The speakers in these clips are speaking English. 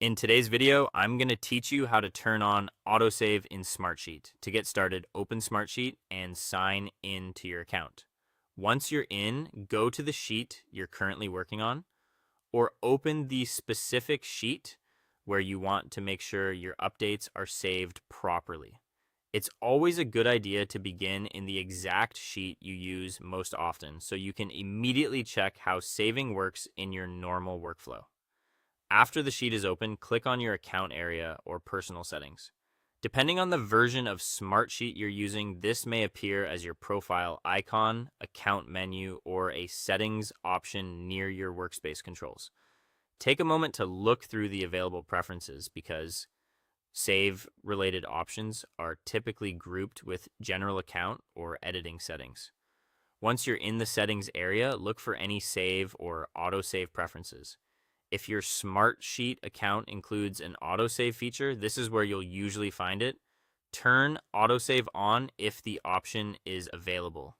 In today's video, I'm going to teach you how to turn on Autosave in Smartsheet. To get started, open Smartsheet and sign in to your account. Once you're in, go to the sheet you're currently working on, or open the specific sheet where you want to make sure your updates are saved properly. It's always a good idea to begin in the exact sheet you use most often so you can immediately check how saving works in your normal workflow. After the sheet is open, click on your account area or personal settings. Depending on the version of Smartsheet you're using, this may appear as your profile icon, account menu, or a settings option near your workspace controls. Take a moment to look through the available preferences because save-related options are typically grouped with general account or editing settings. Once you're in the settings area, look for any save or autosave preferences. If your Smartsheet account includes an autosave feature, this is where you'll usually find it. Turn autosave on if the option is available.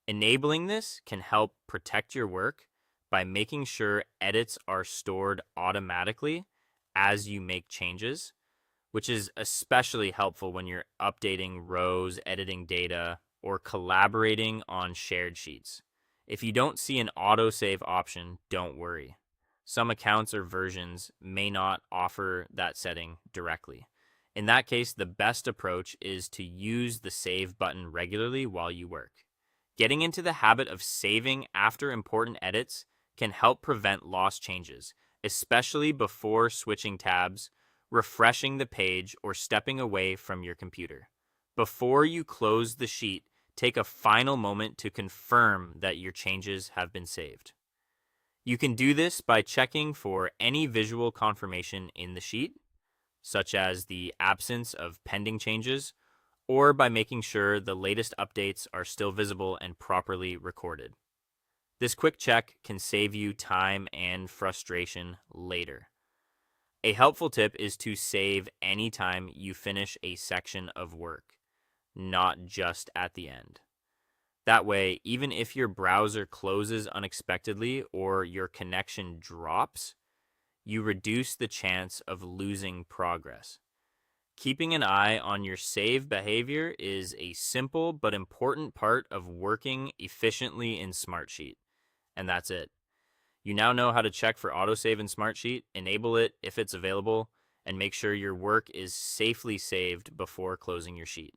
Enabling this can help protect your work by making sure edits are stored automatically as you make changes, which is especially helpful when you're updating rows, editing data, or collaborating on shared sheets. If you don't see an autosave option, don't worry. Some accounts or versions may not offer that setting directly. In that case, the best approach is to use the save button regularly while you work. Getting into the habit of saving after important edits can help prevent lost changes, especially before switching tabs, refreshing the page, or stepping away from your computer. Before you close the sheet, take a final moment to confirm that your changes have been saved. You can do this by checking for any visual confirmation in the sheet, such as the absence of pending changes, or by making sure the latest updates are still visible and properly recorded. This quick check can save you time and frustration later. A helpful tip is to save anytime you finish a section of work, not just at the end. That way, even if your browser closes unexpectedly or your connection drops, you reduce the chance of losing progress. Keeping an eye on your save behavior is a simple but important part of working efficiently in Smartsheet. And that's it. You now know how to check for autosave in Smartsheet, enable it if it's available, and make sure your work is safely saved before closing your sheet.